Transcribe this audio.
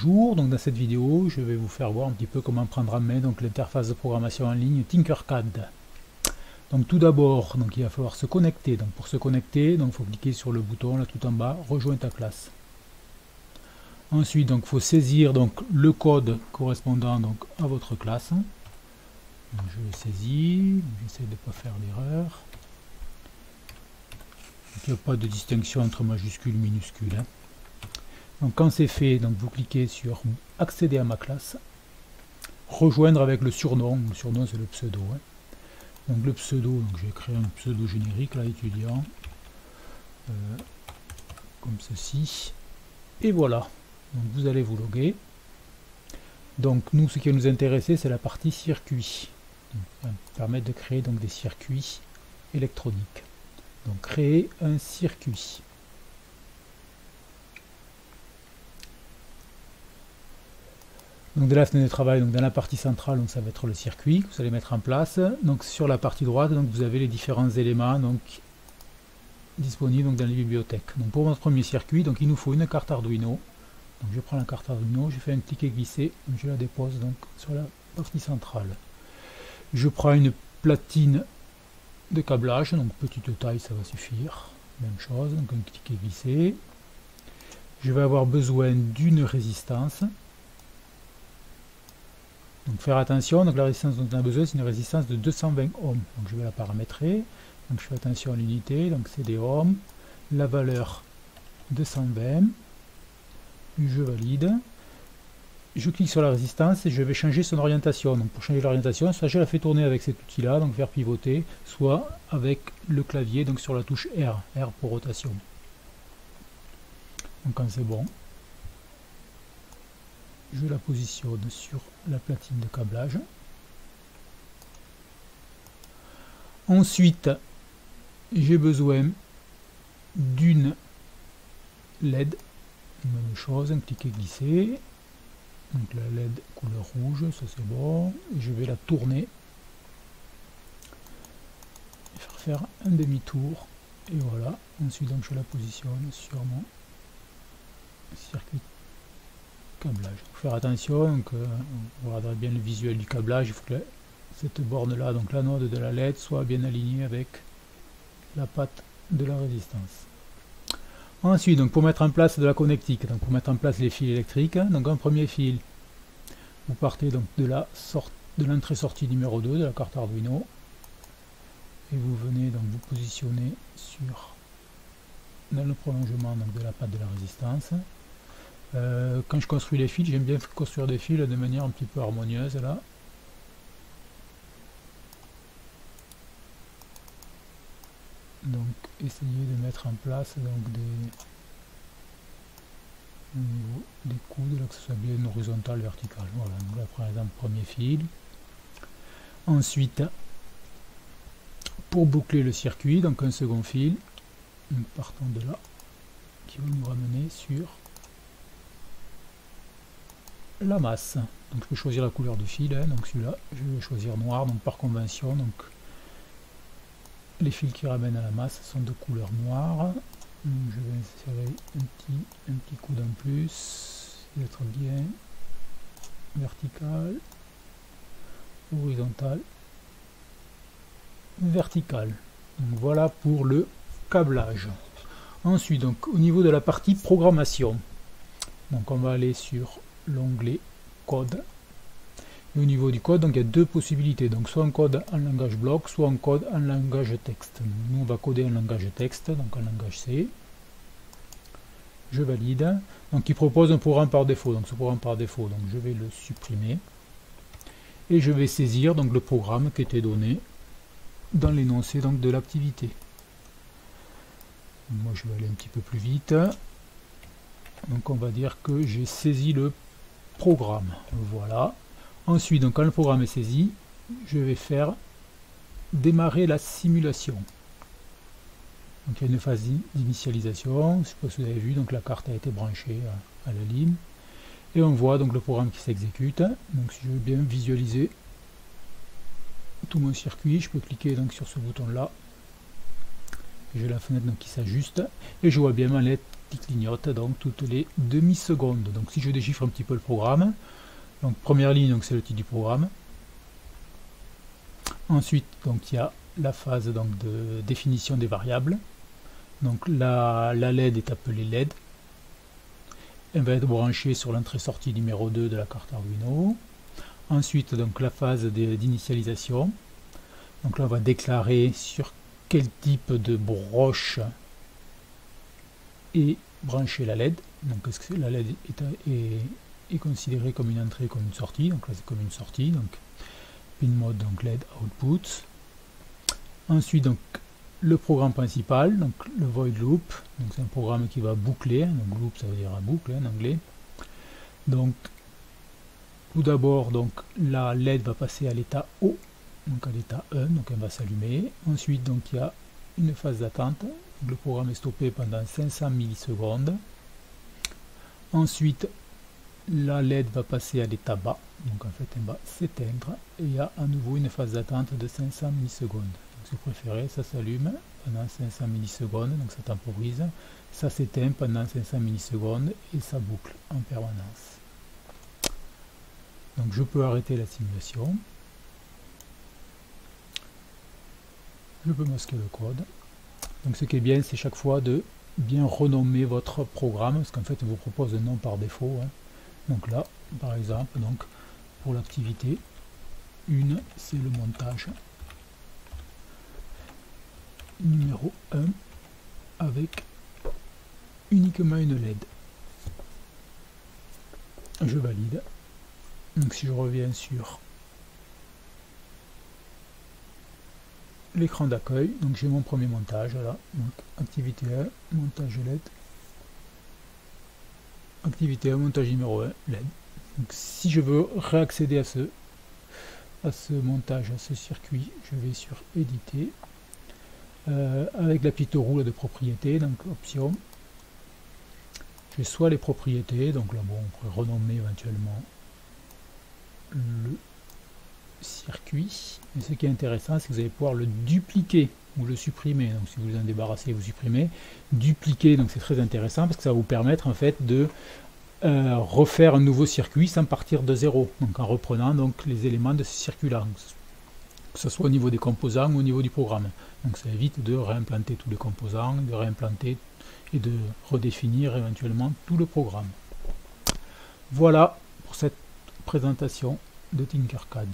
Bonjour, donc dans cette vidéo je vais vous faire voir un petit peu comment prendre en main donc l'interface de programmation en ligne Tinkercad. Donc tout d'abord il va falloir se connecter. Donc pour se connecter, il faut cliquer sur le bouton là tout en bas, rejoins ta classe. Ensuite il faut saisir donc le code correspondant donc à votre classe. Donc, je le saisis, j'essaie de ne pas faire d'erreur. Il n'y a pas de distinction entre majuscule et minuscule. Donc quand c'est fait, donc vous cliquez sur accéder à ma classe, rejoindre avec le surnom. Le surnom c'est le pseudo. Donc le pseudo, donc je vais créer un pseudo générique là, étudiant, comme ceci. Et voilà. Donc vous allez vous loguer. Donc nous, ce qui va nous intéresser, c'est la partie circuit. Donc, ça va permettre de créer donc des circuits électroniques. Donc créer un circuit. Donc de la fenêtre de travail, donc dans la partie centrale, donc ça va être le circuit que vous allez mettre en place. Donc sur la partie droite, donc vous avez les différents éléments donc disponibles donc dans les bibliothèques. Donc pour notre premier circuit, donc il nous faut une carte Arduino. Donc je prends la carte Arduino, je fais un clic et glisser, je la dépose donc sur la partie centrale. Je prends une platine de câblage, donc petite taille, ça va suffire. Même chose, donc un clic et glisser. Je vais avoir besoin d'une résistance. Donc faire attention, donc la résistance dont on a besoin, c'est une résistance de 220 ohms. Donc je vais la paramétrer. Donc je fais attention à l'unité, donc c'est des ohms. La valeur 220. Je valide. Je clique sur la résistance et je vais changer son orientation. Donc pour changer l'orientation, soit je la fais tourner avec cet outil-là, donc faire pivoter, soit avec le clavier, donc sur la touche R, R pour rotation. Donc quand c'est bon, je la positionne sur la platine de câblage. Ensuite, j'ai besoin d'une LED. Même chose, un clic et glisser. Donc la LED couleur rouge, ça c'est bon. Et je vais la tourner. Et faire un demi-tour. Et voilà. Ensuite, donc, je la positionne sur mon circuit câblage. Il faut faire attention, donc, on regardera bien le visuel du câblage. Il faut que cette borne là, donc la node de la LED, soit bien alignée avec la patte de la résistance. Ensuite, donc pour mettre en place de la connectique, donc pour mettre en place les fils électriques, donc un premier fil, vous partez donc de l'entrée-sortie numéro 2 de la carte Arduino et vous venez donc vous positionner dans le prolongement donc de la patte de la résistance. Quand je construis les fils, j'aime bien construire des fils de manière un petit peu harmonieuse là. Donc essayez de mettre en place donc au niveau des coudes, là, que ce soit bien horizontal, vertical. Voilà, donc là par exemple premier fil. Ensuite, pour boucler le circuit, donc un second fil, donc partons de là, qui va nous ramener sur la masse. Donc je peux choisir la couleur du fil, donc celui-là, je vais choisir noir, donc par convention, donc les fils qui ramènent à la masse sont de couleur noire. Donc je vais insérer un petit coude en plus, d'être bien vertical, horizontal, vertical. Donc voilà pour le câblage. Ensuite, donc au niveau de la partie programmation, donc on va aller sur l'onglet code. Et au niveau du code, donc il y a deux possibilités, donc soit un code en langage bloc, soit un code en langage texte. Nous on va coder un langage texte, donc en langage C. Je valide. Donc il propose un programme par défaut, donc ce programme par défaut, donc je vais le supprimer. Et je vais saisir donc le programme qui était donné dans l'énoncé donc de l'activité. Moi je vais aller un petit peu plus vite. Donc on va dire que j'ai saisi le programme. Voilà. Ensuite, donc, quand le programme est saisi, je vais faire démarrer la simulation. Donc il y a une phase d'initialisation, je ne sais pas si vous avez vu, donc la carte a été branchée à la ligne. Et on voit donc le programme qui s'exécute. Donc si je veux bien visualiser tout mon circuit, je peux cliquer donc sur ce bouton là. j'ai la fenêtre donc, qui s'ajuste, et je vois bien ma LED qui clignote donc toutes les demi-secondes. Donc si je déchiffre un petit peu le programme, donc première ligne, donc c'est le titre du programme. Ensuite, donc il y a la phase donc, de définition des variables. Donc la LED est appelée LED. Elle va être branchée sur l'entrée-sortie numéro 2 de la carte Arduino. Ensuite, donc la phase d'initialisation. Donc là, on va déclarer sur quel type de broche est branchée la LED. Donc est-ce que la LED est considérée comme une entrée, comme une sortie. Donc là, c'est comme une sortie. Donc pin mode, donc LED output. Ensuite, donc le programme principal, donc le void loop, donc c'est un programme qui va boucler, donc loop ça veut dire boucle en anglais. Donc tout d'abord, donc la LED va passer à l'état O, donc à l'état 1, donc elle va s'allumer. Ensuite, donc il y a une phase d'attente, le programme est stoppé pendant 500 millisecondes. Ensuite, la LED va passer à l'état bas, donc en fait elle va s'éteindre, et il y a à nouveau une phase d'attente de 500 millisecondes. Si vous préférez, ça s'allume pendant 500 millisecondes, donc ça temporise, ça s'éteint pendant 500 millisecondes et ça boucle en permanence. Donc je peux arrêter la simulation, je peux masquer le code. Donc ce qui est bien, c'est chaque fois de bien renommer votre programme, parce qu'en fait il vous propose un nom par défaut. Donc là, par exemple, donc pour l'activité 1, c'est le montage numéro 1 avec uniquement une LED. Je valide. Donc si je reviens sur l'écran d'accueil, donc j'ai mon premier montage là, donc activité 1, montage LED, activité 1, montage numéro 1, LED. Donc si je veux réaccéder à ce montage, à ce circuit, je vais sur éditer, avec la petite roue là, de propriété, donc option, j'ai soit les propriétés, donc là bon on pourrait renommer éventuellement le circuit, et ce qui est intéressant c'est que vous allez pouvoir le dupliquer ou le supprimer, donc si vous en débarrassez vous supprimez, dupliquer, donc c'est très intéressant parce que ça va vous permettre en fait de refaire un nouveau circuit sans partir de zéro, donc en reprenant donc les éléments de ce circuit là, que ce soit au niveau des composants ou au niveau du programme. Donc ça évite de réimplanter tous les composants, de réimplanter et de redéfinir éventuellement tout le programme. Voilà pour cette présentation de Tinkercad.